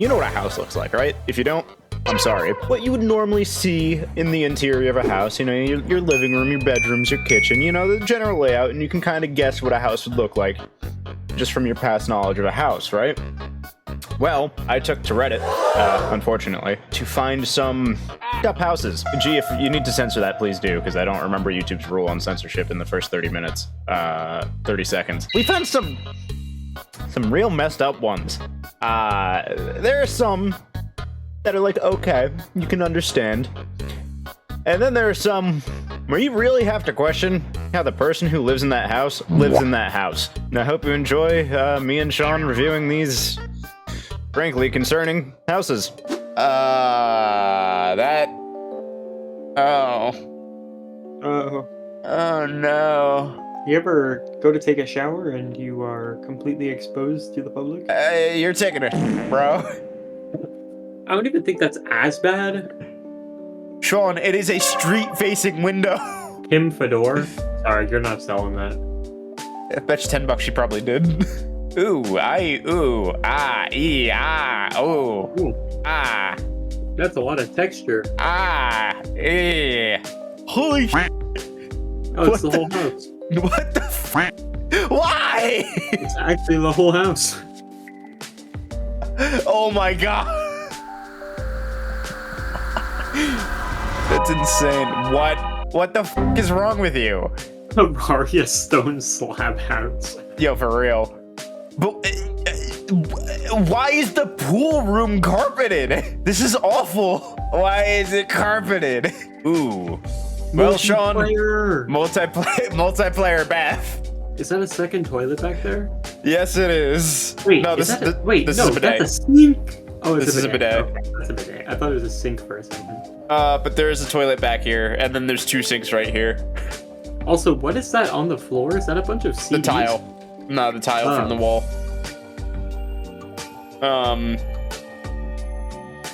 You know what a house looks like, right? If you don't, I'm sorry. What you would normally see in the interior of a house, you know, your living room, your bedrooms, your kitchen, you know, the general layout, and you can kind of guess what a house would look like just from your past knowledge of a house, right? Well, I took to Reddit, unfortunately, to find some up houses. Gee, if you need to censor that, please do, because I don't remember YouTube's rule on censorship in the first 30 minutes, 30 seconds. We found some real messed up ones. There are some that are like, okay, you can understand. And then there are some where you really have to question how the person who lives in that house lives in that house. And I hope you enjoy me and Sean reviewing these frankly concerning houses. Oh no. You ever go to take a shower and you are completely exposed to the public? You're taking it, bro. I don't even think that's as bad. Sean, it is a street-facing window. Kim Fedor? Sorry, you're not selling that. I bet you $10 she probably did. Ooh, ah, ee, ah, ooh, ah. That's a lot of texture. Ah, holy shit. Oh, it's the whole house. What the f? Why? It's actually the whole house. Oh my god. That's insane. What the f is wrong with you? Aria Stone Slab House. Yo, for real. But why is the pool room carpeted? This is awful. Why is it carpeted? Ooh. Well, Sean, multiplayer bath. Is that a second toilet back there? Yes, it is. Wait, no, this is a bidet. That's a sink. Oh, this is a bidet. Okay, that's a bidet. I thought it was a sink for a second. But there is a toilet back here, and then there's 2 sinks right here. Also, what is that on the floor? Is that a bunch of CDs? The tile. No, the tile from the wall.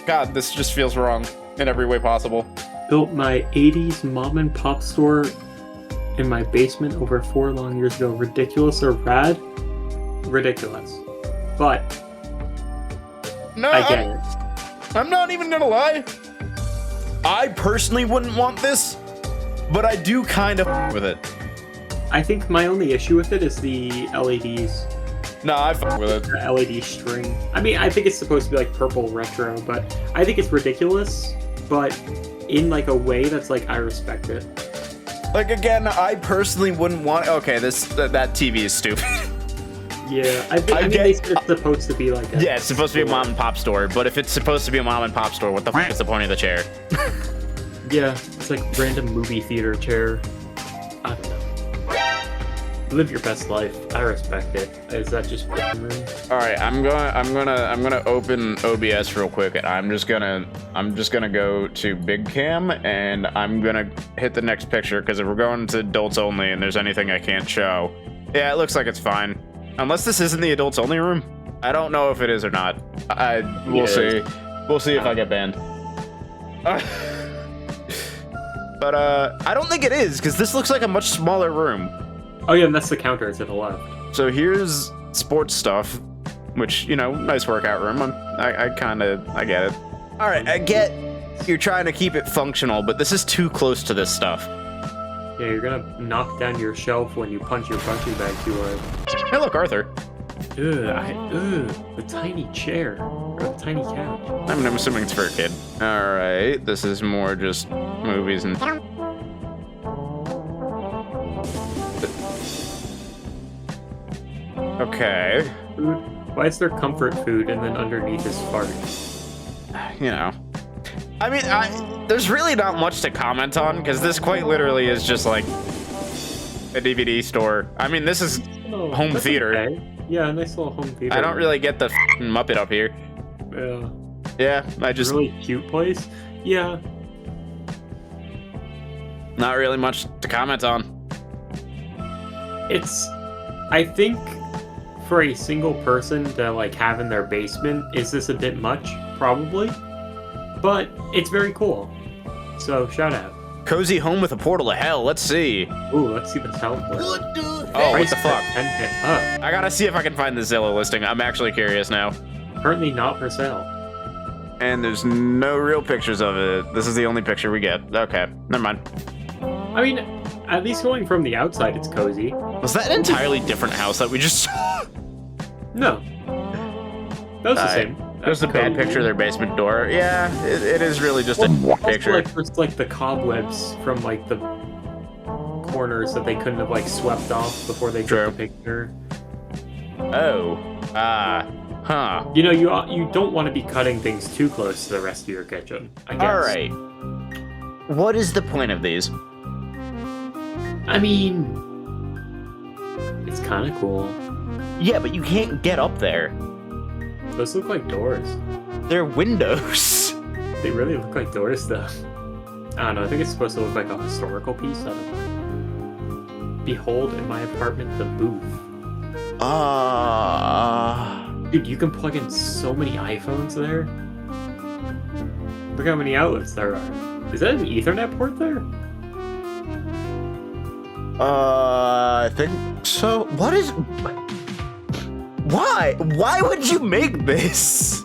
God, this just feels wrong in every way possible. Built my 80s mom and pop store in my basement over 4 long years ago. Ridiculous or rad? Ridiculous. But no, I get it. I'm not even gonna lie. I personally wouldn't want this, but I do kind of with it. I think my only issue with it is the LEDs. No, I fuck with it. The LED string. I mean, I think it's supposed to be like purple retro, but I think it's ridiculous, but in like a way that's like, I respect it. Like, again, I personally wouldn't want... Okay, that TV is stupid. Yeah, I mean, they said it's supposed to be like a... Yeah, it's supposed to be a mom and pop store, but if it's supposed to be a mom and pop store, what the f*** is the point of the chair? Yeah, it's like random movie theater chair. I don't know. Live your best life. I respect it. Is that just room? All right, I'm gonna open OBS real quick, and I'm just gonna go to Big Cam, and I'm gonna hit the next picture because if we're going to adults only, and there's anything I can't show, yeah, it looks like it's fine. Unless this isn't the adults only room. I don't know if it is or not. We'll see. We'll see if I get banned. But I don't think it is because this looks like a much smaller room. Oh yeah, and that's the counter to the left. So here's sports stuff, which, you know, nice workout room. I get it. All right, I get you're trying to keep it functional, but this is too close to this stuff. Yeah, you're gonna knock down your shelf when you punch your punching bag too hard. Hey, look, Arthur. The tiny chair, or the tiny couch. I'm assuming it's for a kid. All right, this is more just movies and... Okay. Food? Why is there comfort food and then underneath is fart? You know. I mean, there's really not much to comment on, because this quite literally is just like a DVD store. I mean, this is home theater. Okay. Yeah, a nice little home theater. I don't really get the Muppet up here. Yeah. Yeah, I just... Really cute place? Yeah. Not really much to comment on. It's... I think for a single person to like have in their basement, is this a bit much? Probably. But it's very cool. So, shout out. Cozy home with a portal to hell. Let's see. Ooh, let's see the teleport. Oh, what the fuck? 10 up. I gotta see if I can find the Zillow listing. I'm actually curious now. Currently not for sale. And there's no real pictures of it. This is the only picture we get. Okay, never mind. I mean, at least going from the outside, it's cozy. Was that an entirely different house that we just saw? No. That was the same. There's a bad picture of their basement door. Yeah, it is really just a picture. Like, there's like the cobwebs from like the corners that they couldn't have like swept off before they took the picture. Oh. Huh. You know, you don't want to be cutting things too close to the rest of your kitchen, I guess. All right. What is the point of these? I mean, it's kind of cool. Yeah, but you can't get up there. Those look like doors. They're windows. They really look like doors, though. I don't know. I think it's supposed to look like a historical piece. I don't know. Behold, in my apartment, the booth. Dude, you can plug in so many iPhones there. Look how many outlets there are. Is that an Ethernet port there? I think so. What is... Why? Why would you make this?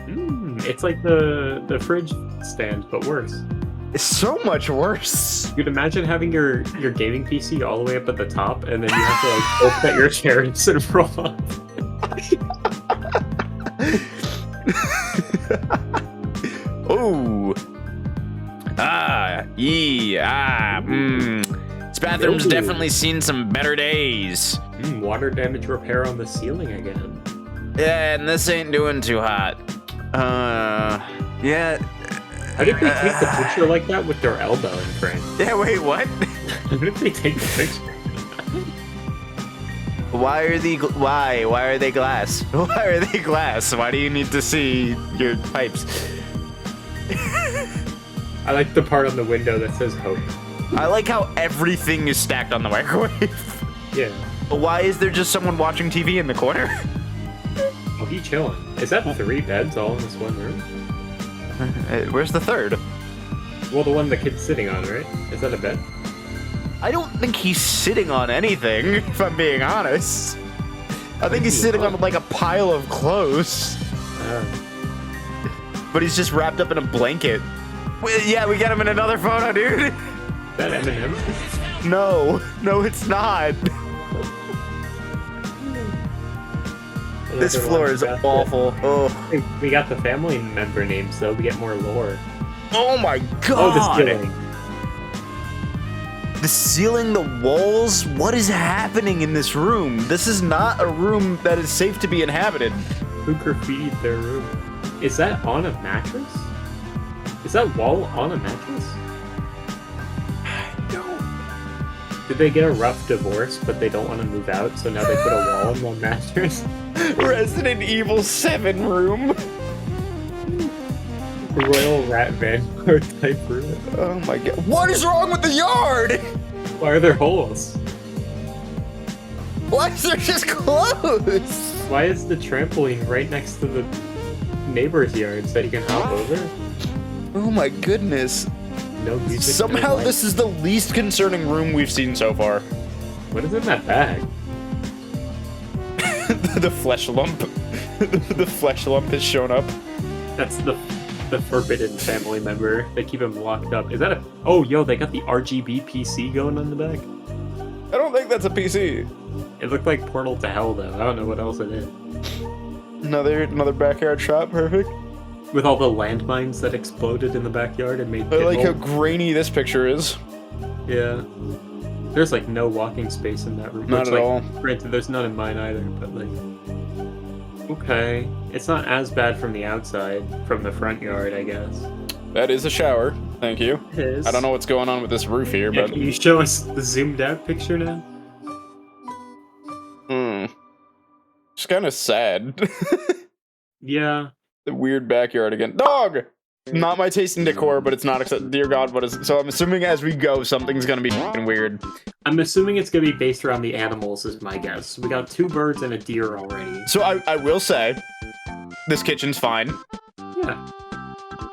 It's like the fridge stand, but worse. It's so much worse. You'd imagine having your gaming PC all the way up at the top, and then you have to like open at your chair and sit and roll up. Oh. This bathroom's definitely seen some better days. Water damage repair on the ceiling again. Yeah, and this ain't doing too hot. Yeah. How did they take the picture like that with their elbow in frame? Yeah, wait, what? How did they take the picture? Why are they glass? Why are they glass? Why do you need to see your pipes? I like the part on the window that says hope. I like how everything is stacked on the microwave. Yeah. But why is there just someone watching TV in the corner? Oh, he chilling. Is that 3 beds all in this one room? Where's the third? Well, the one the kid's sitting on, right? Is that a bed? I don't think he's sitting on anything, if I'm being honest. I think he's sitting on like a pile of clothes. But he's just wrapped up in a blanket. Yeah, we got him in another photo, dude. Is that Eminem? No, it's not. This floor is awful. Oh. We got the family member names, though. We get more lore. Oh my god! Oh, the ceiling. The ceiling, the walls. What is happening in this room? This is not a room that is safe to be inhabited. Who graffitied their room? Is that on a mattress? Is that wall on a mattress? No. Did they get a rough divorce, but they don't want to move out, so now they put a wall on one mattress? Resident Evil 7 room. Royal Rat Vampire type room. Oh my god. What is wrong with the yard? Why are there holes? Why is there just clothes? Why is the trampoline right next to the neighbor's yards that you can hop over? Oh my goodness. No music. Somehow this is the least concerning room we've seen so far. What is in that bag? The flesh lump. The flesh lump has shown up. That's the forbidden family member. They keep him locked up. Is that a... Oh, yo, they got the RGB PC going on the back. I don't think that's a PC. It looked like Portal to Hell, though. I don't know what else it is. Another backyard shot. Perfect. With all the landmines that exploded in the backyard and made... I like how grainy this picture is. Yeah. There's, like, no walking space in that room. Not at all. Granted, there's none in mine either, but, like... Okay. It's not as bad from the outside, from the front yard, I guess. That is a shower. Thank you. It is. I don't know what's going on with this roof here, but... Can you show us the zoomed-out picture now? It's kind of sad. Yeah. The weird backyard again. Dog! Not my taste in decor, but it's not accepted. Dear God, what is it? So I'm assuming as we go, something's gonna be fucking weird. I'm assuming it's gonna be based around the animals, is my guess. We got 2 birds and a deer already. So I will say, this kitchen's fine. Yeah.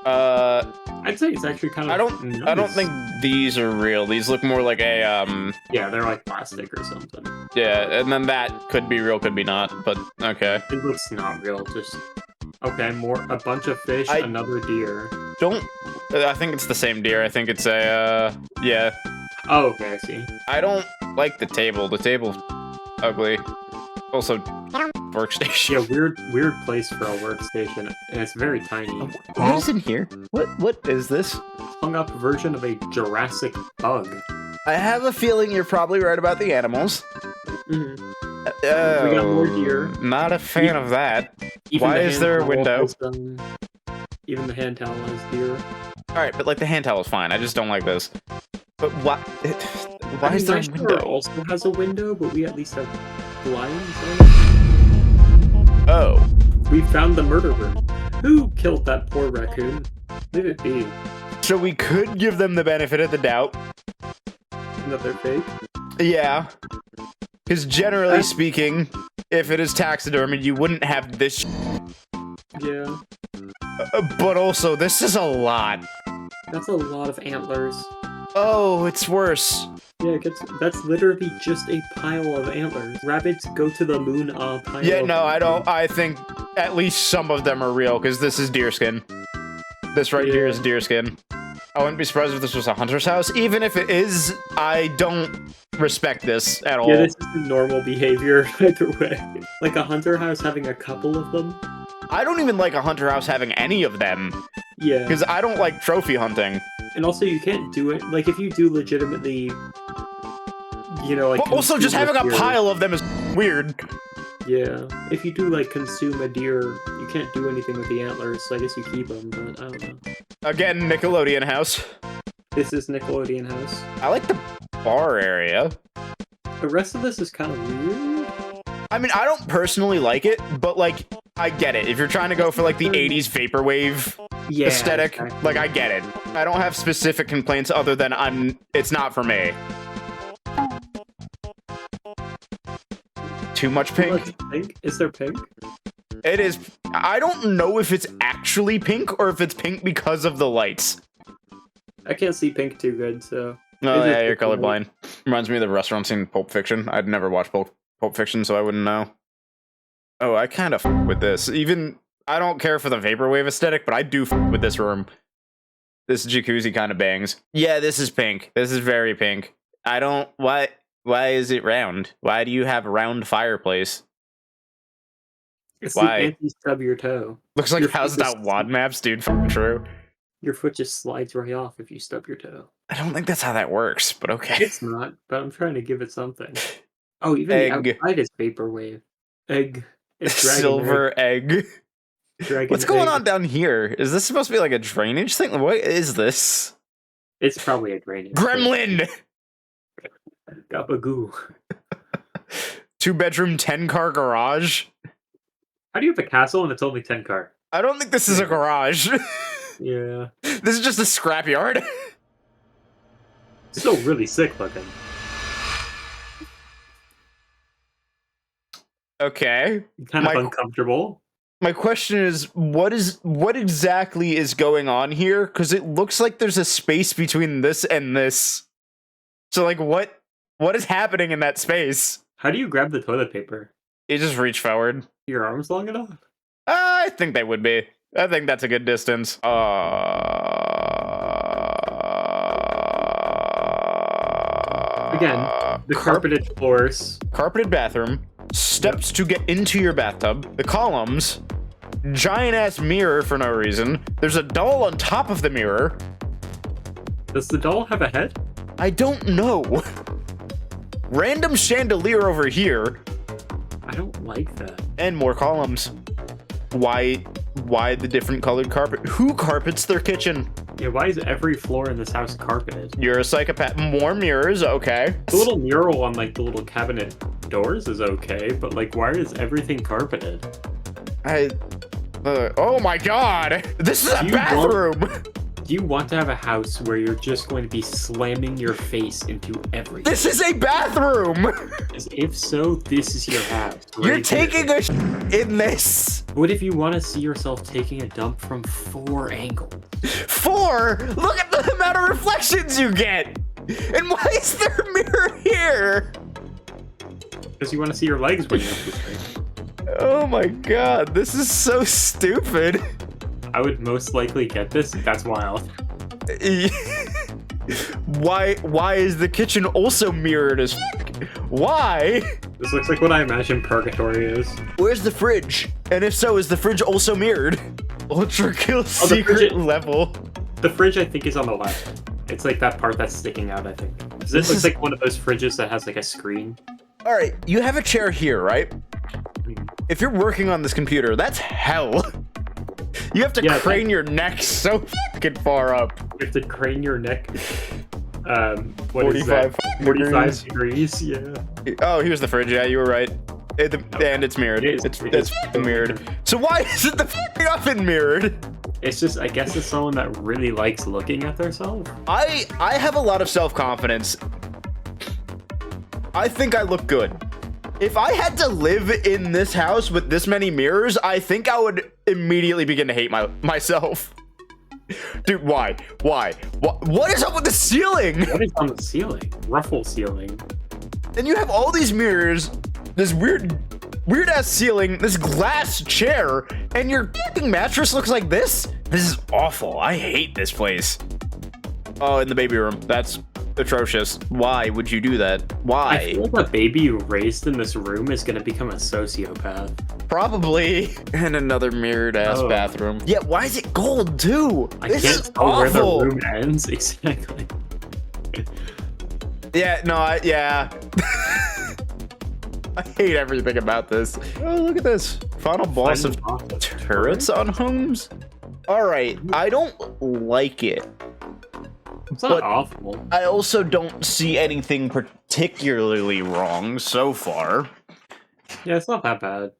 I'd say it's actually kind of I don't think these are real. These look more like a, Yeah, they're like plastic or something. Yeah, and then that could be real, could be not, but okay. It looks not real, just Okay, a bunch of fish, another deer. I think it's the same deer. I think it's yeah. Oh, okay, I see. I don't like the table. The table's ugly. Also, workstation. Yeah, weird place for a workstation, and it's very tiny. What is in here? What is this? Hung up version of a Jurassic bug. I have a feeling you're probably right about the animals. Mm-hmm. We got more deer. Not a fan of that. Why is there a window? Even the hand towel has deer. Alright, but like the hand towel is fine. I just don't like this. But why is there a window? Also has a window, but we at least have blinds. Oh. We found the murder room. Who killed that poor raccoon? Leave it be. So we could give them the benefit of the doubt. That they're fake? Yeah. Because generally speaking, if it is taxidermy, you wouldn't have this. Yeah. But also, this is a lot. That's a lot of antlers. Oh, it's worse. Yeah, that's literally just a pile of antlers. Rabbits go to the moon pile. Yeah, no, I don't. I think at least some of them are real, because this is deerskin. This right here is deerskin. I wouldn't be surprised if this was a hunter's house. Even if it is, I don't respect this at all. Yeah, this is normal behavior either way. Like a hunter house having a couple of them. I don't even like a hunter house having any of them. Yeah. Because I don't like trophy hunting. And also, you can't do it. Like, if you do legitimately, you know, like. But also, just having a pile of them is weird. Yeah. If you do, like, consume a deer, you can't do anything with the antlers, so I guess you keep them, but I don't know. Again, Nickelodeon house. This is Nickelodeon house. I like the bar area. The rest of this is kind of weird. I mean, I don't personally like it, but, like, I get it. If you're trying to go for, like, the 80s vaporwave aesthetic, exactly. like, I get it. I don't have specific complaints other than it's not for me. Too much pink? Pink? Is there pink? It is. I don't know if it's actually pink or if it's pink because of the lights. I can't see pink too good, so. Oh, yeah, you're colorblind. Reminds me of the restaurant scene in Pulp Fiction. I'd never watched Pulp Fiction, so I wouldn't know. Oh, I kind of f with this. Even, I don't care for the vaporwave aesthetic, but I do f with this room. This jacuzzi kind of bangs. Yeah, this is pink. This is very pink. I don't, why is it round? Why do you have a round fireplace? It's why? The anti-stub your toe. Looks like how's that WOD maps, dude? True. Your foot just slides right off if you stub your toe. I don't think that's how that works, but okay. It's not, but I'm trying to give it something. Oh, even the outside is vaporwave. Egg. It's silver egg. What's going on down here? Is this supposed to be like a drainage thing? What is this? It's probably a drainage Gremlin! Gabagoo. 2-bedroom, 10-car garage? How do you have a castle and it's only 10 car? I don't think this is a garage. Yeah. This is just a scrapyard. Still really sick looking. Okay. Kind of uncomfortable. My question is, what exactly is going on here? Because it looks like there's a space between this and this. So, like, what is happening in that space? How do you grab the toilet paper? You just reach forward. Your arms long enough? I think they would be. I think that's a good distance. Again, the carpeted floors. Carpeted bathroom. Steps to get into your bathtub. The columns. Giant-ass mirror for no reason. There's a doll on top of the mirror. Does the doll have a head? I don't know. Random chandelier over here. I don't like that. And more columns. Why the different colored carpet? Who carpets their kitchen? Yeah, why is every floor in this house carpeted? You're a psychopath. More mirrors, okay. The little mural on, like, the little cabinet doors is okay, but, like, why is everything carpeted? Oh my god! This is a bathroom! Do you want to have a house where you're just going to be slamming your face into everything? This is a bathroom! If so, this is your house. You're taking a in this! What if you want to see yourself taking a dump from 4 angles? 4? Look at the amount of reflections you get! And why is there a mirror here? Because you want to see your legs when you're moving. Oh my god, this is so stupid. I would most likely get this. That's wild. Why is the kitchen also mirrored as Why? This looks like what I imagine purgatory is. Where's the fridge? And if so, is the fridge also mirrored? Ultra kill secret level. The fridge, I think, is on the left. It's like that part that's sticking out, I think. This looks like one of those fridges that has like a screen. All right, you have a chair here, right? If you're working on this computer, that's hell. You have to crane your neck so fucking far up. You have to crane your neck. What 45 is that? 45 degrees, yeah. Oh, here's the fridge. Yeah, you were right. And it's mirrored. It's fucking mirrored. So why isn't the fucking oven mirrored? It's just, I guess it's someone that really likes looking at themselves. I have a lot of self-confidence. I think I look good. If I had to live in this house with this many mirrors, I think I would immediately begin to hate myself. Dude, why? What is up with the ceiling? What is on the ceiling? Ruffle ceiling. And you have all these mirrors, this weird ass ceiling, this glass chair, and your fucking mattress looks like this? This is awful. I hate this place. Oh, in the baby room. That's atrocious. Why would you do that? Why? I feel like a baby raised in this room is gonna become a sociopath. Probably. And another mirrored ass bathroom. Yeah, why is it gold too? I can't tell where the room ends exactly. Yeah, no, yeah. I hate everything about this. Oh, look at this. Final boss of turrets on homes? Alright, I don't like it. It's not awful. I also don't see anything particularly wrong so far. Yeah, it's not that bad.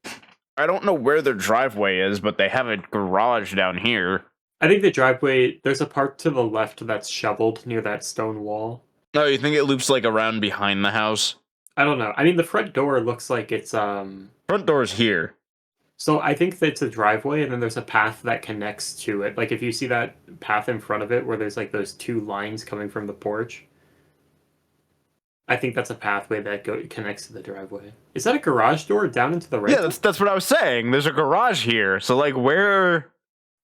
I don't know where their driveway is, but they have a garage down here. I think the driveway, there's a part to the left that's shoveled near that stone wall. Oh, you think it loops like around behind the house? I don't know. I mean, the front door looks like it's Front door's here. So I think that's a driveway, and then there's a path that connects to it. Like if you see that path in front of it, where there's like those two lines coming from the porch. I think that's a pathway that connects to the driveway. Is that a garage door down into the right? Yeah, that's what I was saying. There's a garage here. So like where?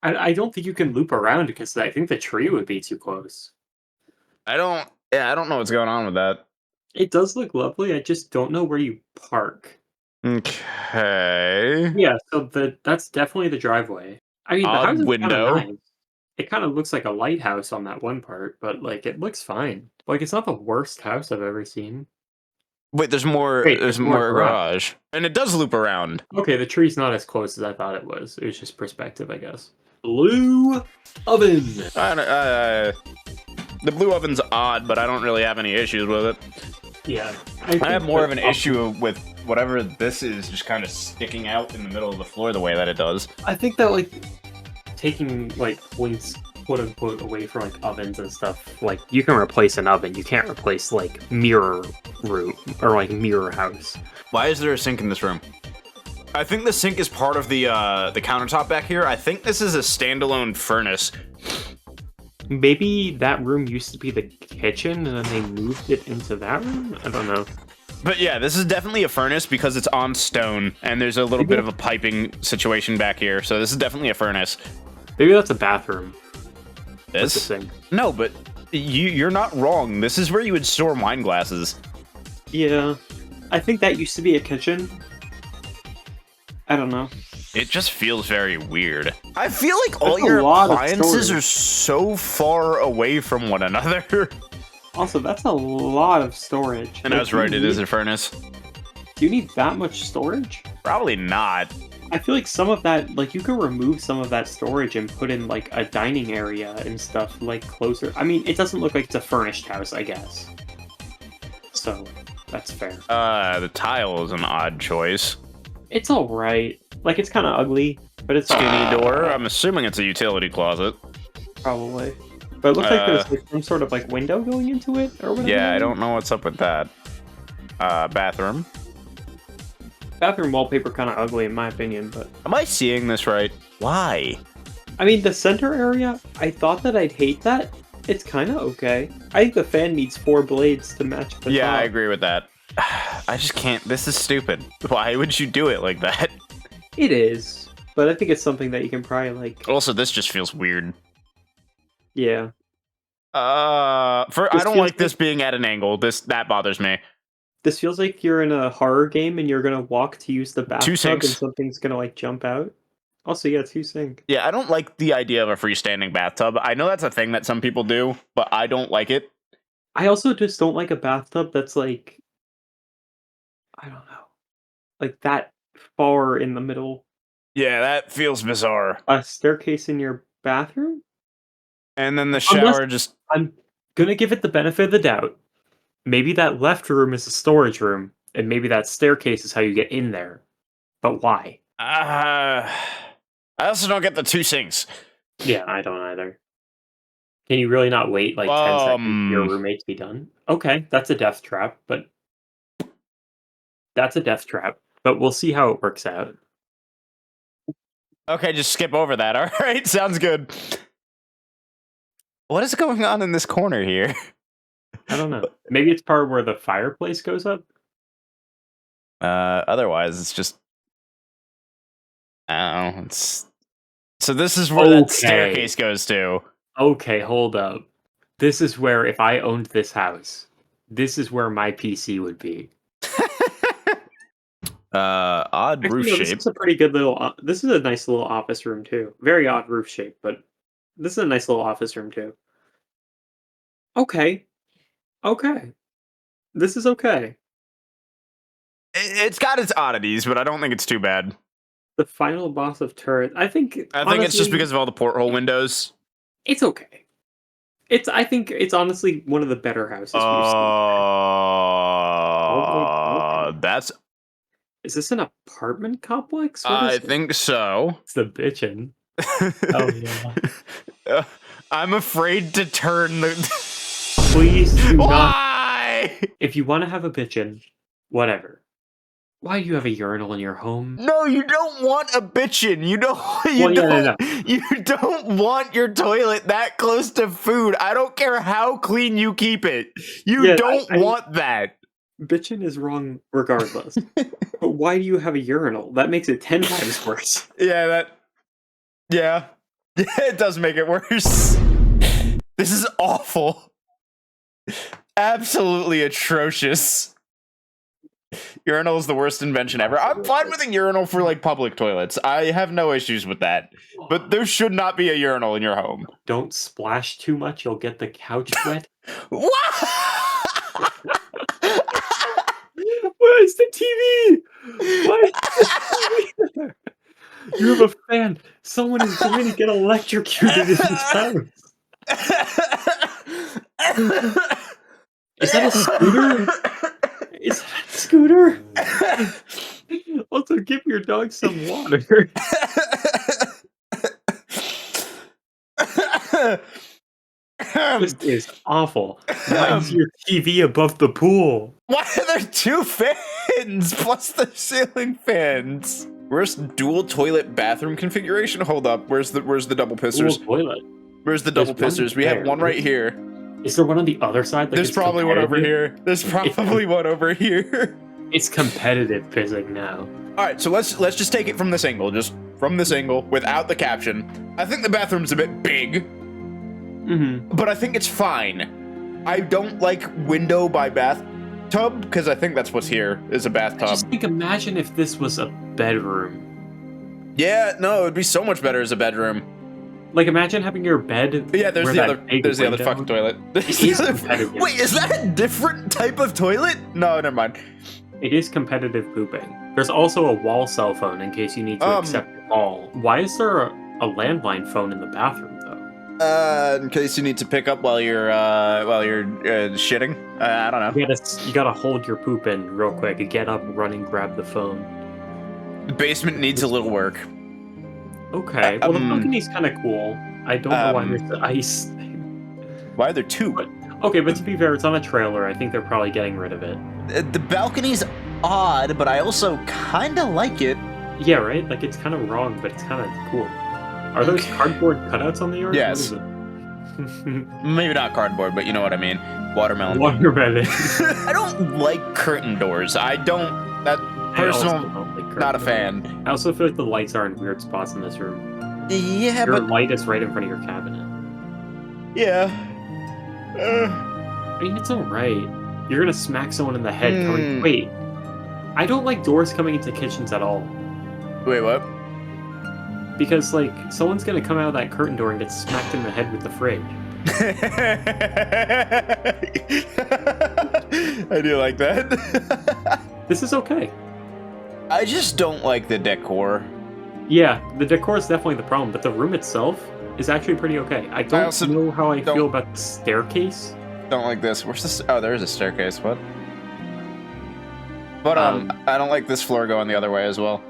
I don't think you can loop around because I think the tree would be too close. I don't know what's going on with that. It does look lovely. I just don't know where you park. Okay. Yeah, so that's definitely the driveway. I mean, the house is window. Nice. It kind of looks like a lighthouse on that one part, but like it looks fine. Like it's not the worst house I've ever seen. Wait, there's more. There's more garage, and it does loop around. Okay, the tree's not as close as I thought it was. It was just perspective, I guess. Blue oven. The blue oven's odd, but I don't really have any issues with it. Yeah, I have more of an issue with whatever this is just kind of sticking out in the middle of the floor the way that it does. I think that like taking like points quote unquote away from like ovens and stuff, like you can replace an oven, you can't replace like mirror room or like mirror house. Why is there a sink in this room? I think the sink is part of the countertop back here. I think this is a standalone furnace. Maybe that room used to be the kitchen and then they moved it into that room? I don't know. But yeah, this is definitely a furnace because it's on stone and there's a little bit of a piping situation back here. So this is definitely a furnace. Maybe that's a bathroom. This? No, but you're not wrong. This is where you would store wine glasses. Yeah. I think that used to be a kitchen. I don't know. It just feels very weird. I feel like all your appliances are so far away from one another. Also, that's a lot of storage. And I was right, it is a furnace. Do you need that much storage? Probably not. I feel like some of that, like, you could remove some of that storage and put in, like, a dining area and stuff, like, closer. I mean, it doesn't look like it's a furnished house, I guess. So, that's fair. The tile is an odd choice. It's alright. Like, it's kind of ugly, but it's skinny door. I'm assuming it's a utility closet. Probably. But it looks like there's like, some sort of, like, window going into it, or whatever. Yeah, I don't know what's up with that. Bathroom. Bathroom wallpaper kind of ugly in my opinion, but... Am I seeing this right? Why? I mean, the center area, I thought that I'd hate that. It's kind of okay. I think the fan needs 4 blades to match the top. I agree with that. I just can't. This is stupid. Why would you do it like that? It is, but I think it's something that you can probably like. Also, this just feels weird. Yeah. I This don't feels like this being at an angle. That bothers me. This feels like you're in a horror game and you're gonna walk to use the Two bathtub and sinks. something's gonna like jump out. Also, yeah, 2 sink. Yeah, I don't like the idea of a freestanding bathtub. I know that's a thing that some people do, but I don't like it. I also just don't like a bathtub that's like, I don't know, like that far in the middle. Yeah, that feels bizarre. A staircase in your bathroom? And then the Unless shower just... I'm gonna give it the benefit of the doubt. Maybe that left room is a storage room, and maybe that staircase is how you get in there. But why? I also don't get the 2 sinks. Yeah, I don't either. Can you really not wait like 10 seconds for your roommate to be done? Okay, that's a death trap, but we'll see how it works out. Okay, just skip over that. All right, sounds good. What is going on in this corner here? I don't know. Maybe it's part where the fireplace goes up? Otherwise, it's just... I don't know. So this is where that staircase goes to. Okay, hold up. This is where, if I owned this house, this is where my PC would be. Odd roof shape. This is a pretty good little... this is a nice little office room, too. Very odd roof shape, but this is a nice little office room, too. Okay. Okay. This is okay. It's got its oddities, but I don't think it's too bad. The final boss of Turret. I think it's just because of all the porthole windows. It's okay. I think it's honestly one of the better houses we've seen. That's... Is this an apartment complex? I think so. It's the bitchin'. Oh yeah. I'm afraid to turn the... Please do not. Why? If you want to have a bitchin', whatever. Why do you have a urinal in your home? No, you don't want a bitchin'. You don't. You don't want your toilet that close to food. I don't care how clean you keep it. You don't want that. Bitchin' is wrong regardless. But why do you have a urinal? That makes it 10 times worse. Yeah, it does make it worse. This is awful. Absolutely atrocious. Urinal is the worst invention ever. I'm fine with a urinal for like public toilets. I have no issues with that. But there should not be a urinal in your home. Don't splash too much, you'll get the couch wet. What? Where's the TV? Why is the TV there? You have a fan. Someone is going to get electrocuted in this house. Is that a scooter? Is that a scooter? Also, give your dog some water. This is awful. Why is your TV above the pool? Why are there 2 fans plus the ceiling fans? Where's dual toilet bathroom configuration? Hold up. Where's the double pissers? Dual toilet. Where's the double pissers? We have one right here. Is there one on the other side? Like There's probably one over here. There's probably one over here. It's competitive pissing now. All right, so let's just take it from this angle. Just from this angle, without the caption. I think the bathroom's a bit big. But I think it's fine. I don't like window by bathtub, because I think that's what's here, is a bathtub. I just think, imagine if this was a bedroom. Yeah, no, it would be so much better as a bedroom. Like, imagine having your bed. Yeah, there's the other fucking toilet. Wait, is that a different type of toilet? No, never mind. It is competitive pooping. There's also a wall cell phone in case you need to accept a call. Why is there a landline phone in the bathroom, though? In case you need to pick up while you're shitting. I don't know. You gotta hold your poop in real quick. Get up, run and grab the phone. The basement needs a little work. Okay, well the balcony's kind of cool. I don't know why there's the ice. Why are there 2? But to be fair, it's on a trailer. I think they're probably getting rid of it. The balcony's odd, but I also kind of like it. Yeah, right? Like, it's kind of wrong, but it's kind of cool. Are those cardboard cutouts on the yard? Yes. Maybe not cardboard, but you know what I mean. Watermelon. Watermelon. I don't like curtain doors. I don't... That personal... I also don't like curtain. Not a fan. I also feel like the lights are in weird spots in this room. Yeah, Your but light is right in front of your cabinet. yeah. I mean, it's alright. You're gonna smack someone in the head coming. Wait. I don't like doors coming into kitchens at all. Wait, what? Because, like, someone's gonna come out of that curtain door and get smacked in the head with the fridge. I do like that. This is okay. I just don't like the decor. Yeah, the decor is definitely the problem, but the room itself is actually pretty okay. I don't also know how I don't- feel about the staircase. Don't like this. Where's this? Oh, there is a staircase. What? But I don't like this floor going the other way as well.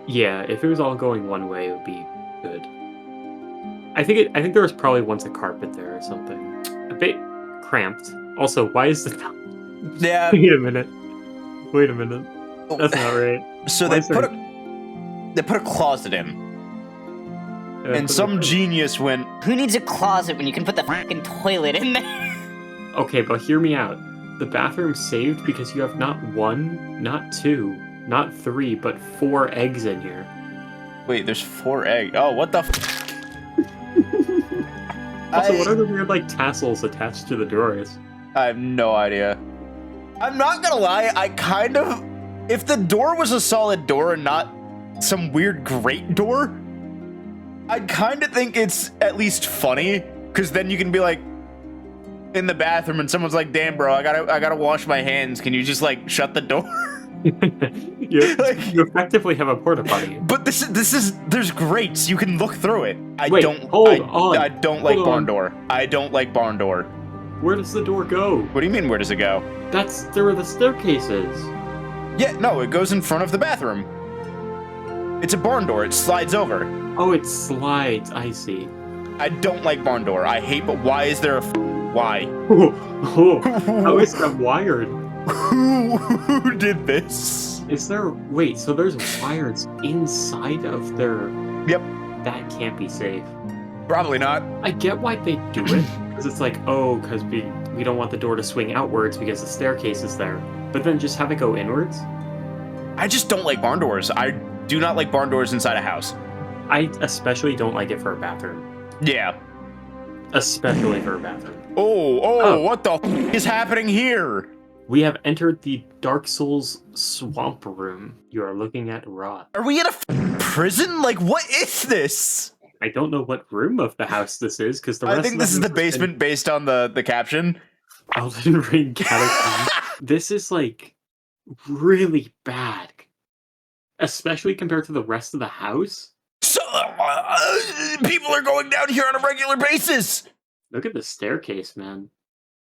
Yeah, if it was all going one way, it would be good. I think there was probably once a carpet there or something. A bit cramped. Also, why is the... Yeah. Wait a minute. That's not right. So Why they is there- put a closet in, and some genius went, Who needs a closet when you can put the fucking toilet in there? Okay, but hear me out. The bathroom's saved because you have not 1, not 2, not 3, but 4 eggs in here. wait, there's 4 eggs. Oh, what the Also, what are the weird, like, tassels attached to the doors? I have no idea. I'm not gonna lie, I kind of... If the door was a solid door and not some weird grate door, I'd kind of think it's at least funny, because then you can be like, in the bathroom and someone's like, damn bro, I gotta wash my hands, can you just like shut the door? you effectively have a porta potty. But this is there's grates, you can look through it. I Wait, don't like barn door. I don't like barn door. Where does the door go? What do you mean, where does it go? There were the staircases. Yeah, no, it goes in front of the bathroom. It's a barn door, it slides over. Oh, it slides, I see. I don't like barn door. I hate, but why is there a why? How is that wired? Who did this? Is there... Wait, so there's wires inside of their... Yep. That can't be safe. Probably not. I get why they do it, because it's like, oh, because we don't want the door to swing outwards because the staircase is there. But then just have it go inwards? I just don't like barn doors. I do not like barn doors inside a house. I especially don't like it for a bathroom. Yeah. Especially for a bathroom. Oh, what the is happening here? We have entered the Dark Souls swamp room. You are looking at rot. Are we in a prison? Like, what is this? I don't know what room of the house this is, because the rest I think of this is the house has been basement based on the caption. Elden Ring Catacombs. This is, like, really bad. Especially compared to the rest of the house. So, people are going down here on a regular basis. Look at the staircase, man.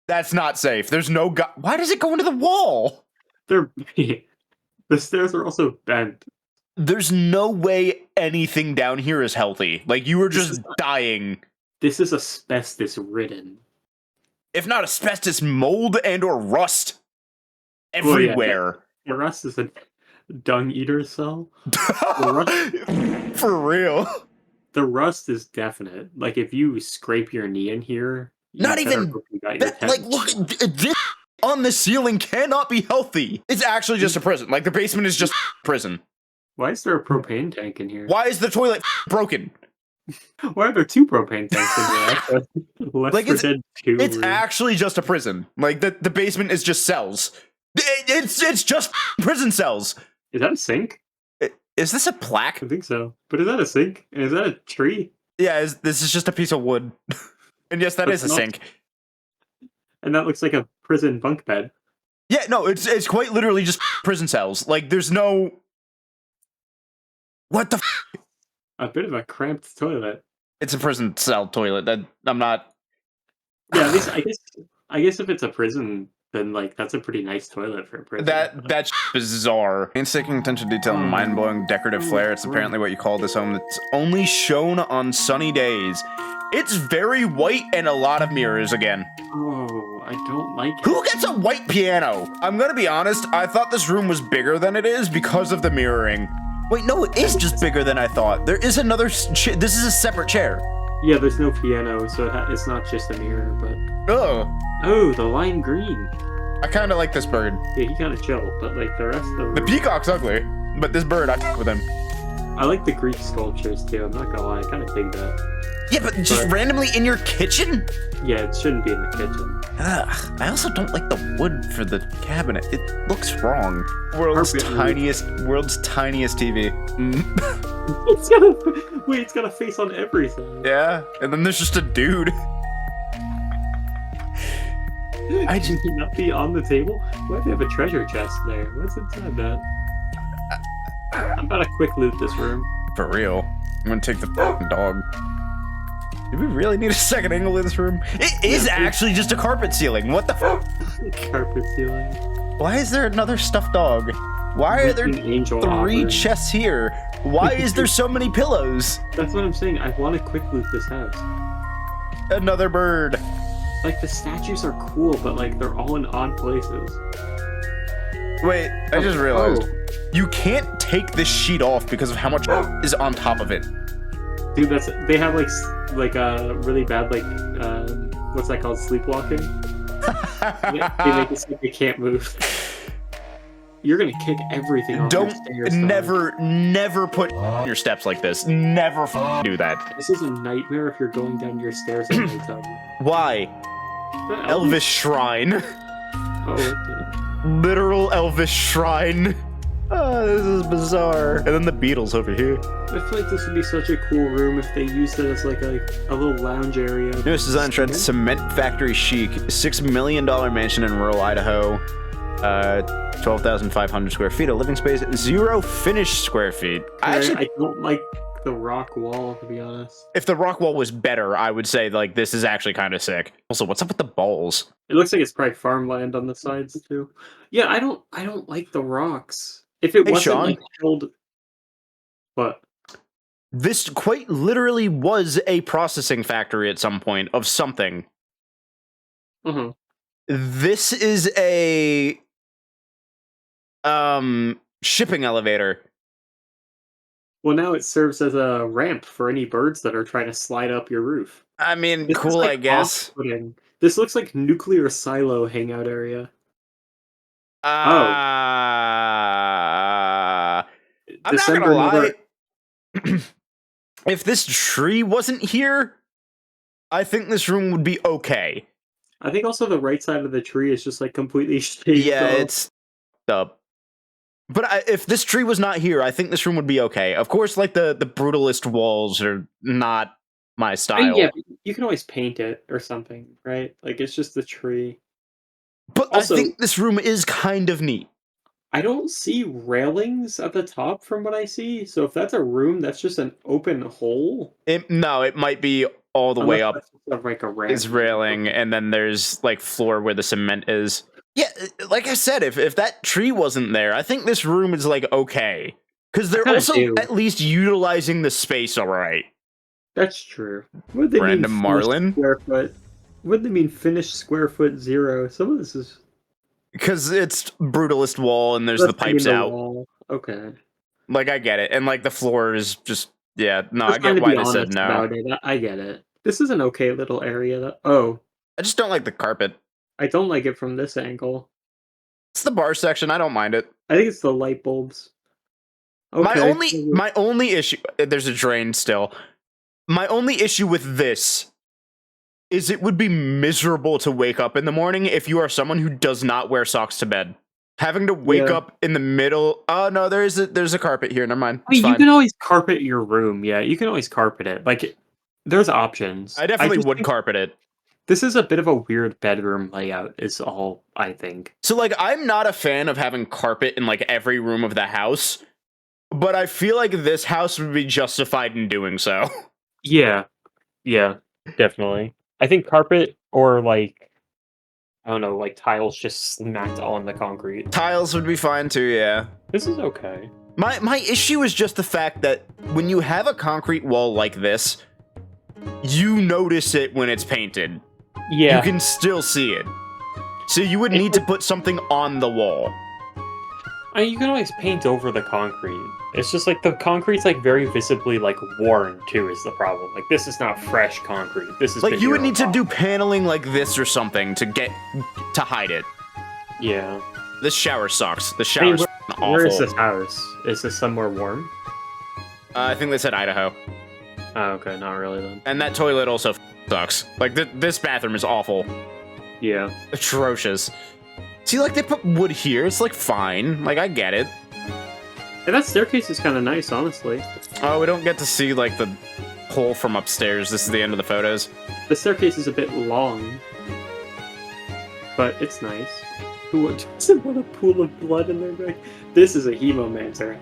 That's not safe. There's no why does it go into the wall? The stairs are also bent. There's no way anything down here is healthy. Like, you were just dying. This is asbestos-ridden. If not asbestos, mold and or rust. Everywhere. The rust is a dung eater cell. For real. The rust is definite. Like, if you scrape your knee in here... Not even that, like, look, this on the ceiling cannot be healthy. It's actually just a prison. Like, the basement is just prison. Why is there a propane tank in here? Why is the toilet broken? Why are there 2 propane tanks in here? Left Like, 4 Dead 2. It's actually just a prison. Like, the basement is just cells. It's just prison cells. Is that a sink? Is this a plaque? I think so. But is that a sink? And is that a tree? Yeah, this is just a piece of wood. And yes, that is a sink. And that looks like a prison bunk bed. Yeah, no, it's quite literally just prison cells. Like, there's no... What the A bit of a cramped toilet. It's a prison cell toilet. I'm not... Yeah, at least I guess if it's a prison, then, like, that's a pretty nice toilet for a prison. That's bizarre. Painstaking attention to detail and mind-blowing decorative flair. It's apparently what you call this home. It's only shown on sunny days. It's very white and a lot of mirrors again. Oh, I don't like it. Who gets a white piano? I'm gonna be honest, I thought this room was bigger than it is because of the mirroring. Wait, no, it is just bigger than I thought. There is another this is a separate chair. Yeah, there's no piano, so it's not just a mirror, but... Ugh. Oh, the lime green. I kind of like this bird. Yeah, he kind of chill, but, like, the rest of The peacock's ugly. but this bird, I f with him. I like the Greek sculptures too. I'm not gonna lie, I kind of dig that. Yeah, but just randomly in your kitchen? Yeah, it shouldn't be in the kitchen. Ugh. I also don't like the wood for the cabinet. It looks wrong. World's tiniest TV. It's got a face on everything. Yeah, and then there's just a dude. I just not be on the table. Why do they have a treasure chest there? What's inside that? I'm about to quick loot this room. For real. I'm gonna take the fucking dog. Do we really need a second angle in this room? It is actually just a carpet ceiling. What the fuck? Carpet ceiling. Why is there another stuffed dog? Why are there three chests here? Why is there so many pillows? That's what I'm saying. I want to quick loot this house. Another bird. Like, the statues are cool, but like they're all in odd places. Wait, I just realized. You can't take this sheet off because of how much is on top of it. Dude, they have like a really bad what's that called, sleepwalking? They make it so they can't move. You're gonna kick everything off your stairs. Never put your steps like this. Never do that. This is a nightmare if you're going down your stairs at nighttime. Why? Elvish shrine. Oh, okay. Literal Elvish shrine. Oh, this is bizarre. And then the Beatles over here. I feel like this would be such a cool room if they used it as like a little lounge area. Newest design trend, cement factory chic. $6 million mansion in rural Idaho. 12,500 square feet of living space. 0 finished square feet. I don't like the rock wall, to be honest. If the rock wall was better, I would say like this is actually kind of sick. Also, what's up with the balls? It looks like it's probably farmland on the sides too. Yeah, I don't like the rocks. If it wasn't Sean, like held, but this quite literally was a processing factory at some point of something. Mm-hmm. This is a shipping elevator. Well, now it serves as a ramp for any birds that are trying to slide up your roof. I mean, This cool, is, I guess. off-putting. This looks like nuclear silo hangout area. I'm not gonna lie. If this tree wasn't here, I think this room would be okay. I think also the right side of the tree is just like completely shaved Yeah, off. it's up. But if this tree was not here, I think this room would be okay. Of course, like the brutalist walls are not my style. Yeah, but you can always paint it or something, right? Like it's just the tree. But Also, I think this room is kind of neat. I don't see railings at the top from what I see. So if that's a room, that's just an open hole. No, it might be all the way up. That's just like a ramp. Is railing, and then there's like floor where the cement is. Yeah, like I said, if that tree wasn't there, I think this room is like okay. Because they're also at least utilizing the space all right. That's true. What do they Random mean Marlin? square foot? What do they mean finished square foot 0? Some of this is... Because it's brutalist wall and there's the pipes out. Wall. Okay. Like, I get it. And like the floor is just, yeah, no, I get why they said no. I get it. This is an okay little area. I just don't like the carpet. I don't like it from this angle. It's the bar section. I don't mind it. I think it's the light bulbs. Okay. My only issue, there's a drain still. My only issue with this is it would be miserable to wake up in the morning if you are someone who does not wear socks to bed. Having to wake up in the middle. Oh no, there's a carpet here. Never mind. You can always carpet your room. Yeah, you can always carpet it. Like, there's options. I definitely would carpet it. This is a bit of a weird bedroom layout, is all I think. So, like, I'm not a fan of having carpet in, like, every room of the house, but I feel like this house would be justified in doing so. Yeah, definitely. I think carpet or, like, I don't know, like, tiles just smacked on the concrete. Tiles would be fine, too, yeah. This is okay. My issue is just the fact that when you have a concrete wall like this, you notice it when it's painted. Yeah. You can still see it. So you would need to put something on the wall. You can always paint over the concrete. It's just like the concrete's like very visibly like worn too is the problem. Like this is not fresh concrete. This is like you would need to do paneling like this or something to hide it. Yeah. This shower sucks. The shower. awful. Where is this house? Is this somewhere warm? I think they said Idaho. Oh, okay, not really then. And that toilet also sucks. Like, this bathroom is awful. Yeah. Atrocious. See, like, they put wood here. It's, like, fine. Like, I get it. And that staircase is kind of nice, honestly. Oh, we don't get to see, like, the hole from upstairs. This is the end of the photos. The staircase is a bit long, but it's nice. Who doesn't want a pool of blood in their bag? This is a hemomancer.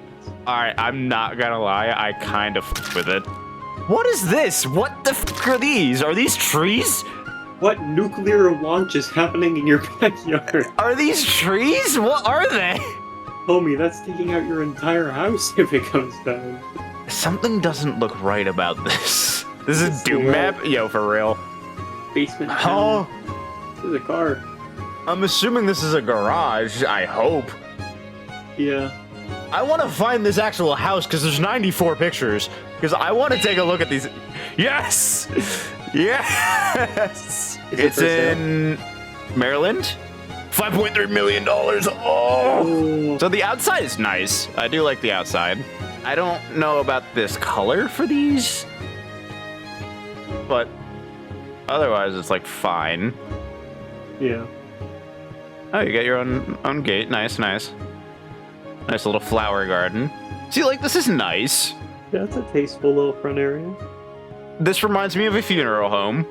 Alright, I'm not gonna lie. I kind of f***ed with it. What is this? What the f*** are these? Are these trees? What nuclear launch is happening in your backyard? Are these trees? What are they? Homie, that's taking out your entire house if it comes down. Something doesn't look right about this. This is Doom Well- Map? Yo, for real. Basement. Oh, This is a car. I'm assuming this is a garage. I hope. Yeah. I want to find this actual house because there's 94 pictures. Because I want to take a look at these. Yes! Yes! Is it It's for sale? in Maryland. $5.3 million. Oh! So the outside is nice. I do like the outside. I don't know about this color for these. But otherwise, it's like fine. Yeah. Oh, you got your own gate. Nice, nice. Nice little flower garden. See, like, this is nice. Yeah, it's a tasteful little front area. This reminds me of a funeral home.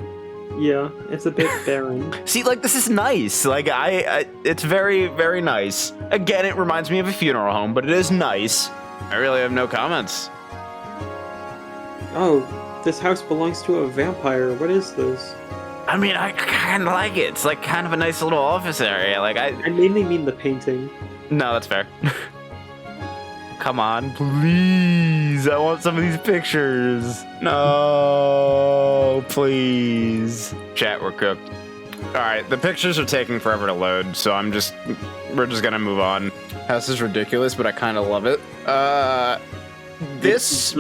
Yeah, it's a bit barren. See, like, this is nice. Like, it's very, very nice. Again, it reminds me of a funeral home, but it is nice. I really have no comments. Oh, this house belongs to a vampire. What is this? I mean, I kind of like it. It's, like, kind of a nice little office area. Like, I mainly mean the painting. No, that's fair. Come on, please. I want some of these pictures. No, please. Chat, we're cooked. All right, the pictures are taking forever to load, so we're just gonna move on. House is ridiculous, but I kind of love it. This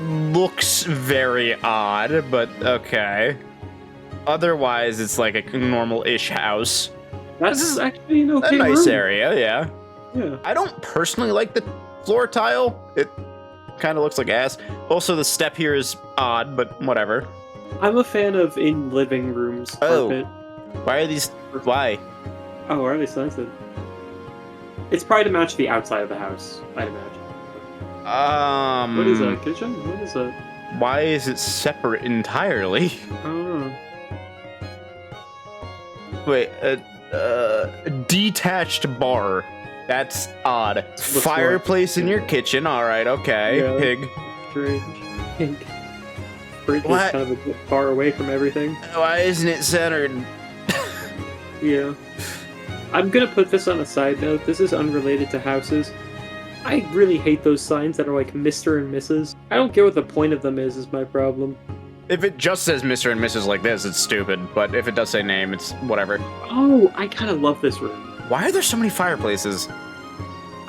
looks very odd, but okay. Otherwise, it's like a normal-ish house. That's actually an okay A nice room. area, yeah. Yeah. I don't personally like the floor tile. It kind of looks like ass. Also, the step here is odd, but whatever. I'm a fan of in living rooms carpet. Why are these? Why? Oh, are they slanted? It's probably to match the outside of the house, I'd imagine. What is that? Kitchen? What is that? Why is it separate entirely? I don't know. Wait, detached bar. That's odd. Looks Fireplace like- in your kitchen. All right, okay. Yeah. Pig. Strange. Pink. Fridge is What? kind of a bit far away from everything. Why isn't it centered? Yeah. I'm gonna put this on a side note. This is unrelated to houses. I really hate those signs that are like Mr. and Mrs. I don't get what the point of them is my problem. If it just says Mr. and Mrs. like this, it's stupid. But if it does say name, it's whatever. Oh, I kind of love this room. Why are there so many fireplaces?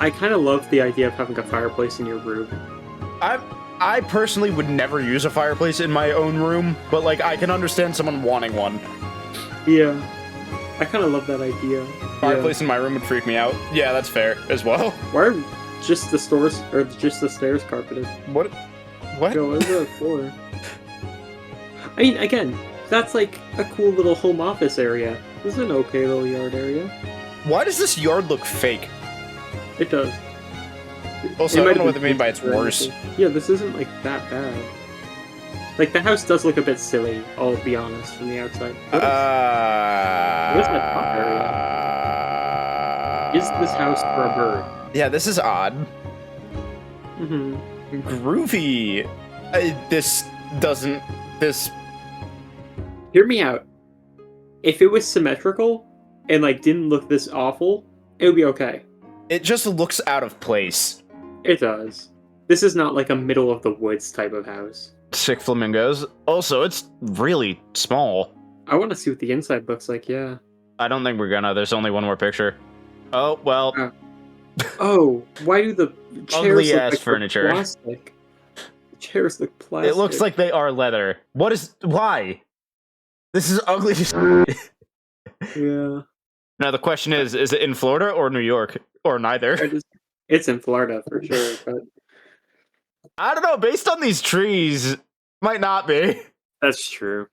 I kind of love the idea of having a fireplace in your room. I personally would never use a fireplace in my own room, but like I can understand someone wanting one. Yeah. I kind of love that idea. Fireplace in my room would freak me out. Yeah, that's fair as well. Why are just the stairs carpeted? What? What? Yo, what is that for? I mean, again, that's like a cool little home office area. This is an okay little yard area. Why does this yard look fake? It does. Also, It I might don't know have what they been mean by it's fixed or worse. anything. Yeah, this isn't like that bad. Like the house does look a bit silly, I'll be honest, from the outside. What is that top area? Is this house for a bird? Yeah, this is odd. Mm-hmm. Groovy. This doesn't. This. Hear me out. If it was symmetrical and like didn't look this awful, it would be okay. It just looks out of place. It does. This is not like a middle of the woods type of house. Sick flamingos. Also, it's really small. I want to see what the inside looks like, yeah. I don't think we're gonna. There's only one more picture. Oh, well. Oh, why do the chairs Ugly look ass like furniture. plastic? The chairs look plastic. It looks like they are leather. What is. Why? This is ugly. Yeah. Now, the question is it in Florida or New York? Or neither? I just It's in Florida for sure, but I don't know. Based on these trees, might not be. that's true.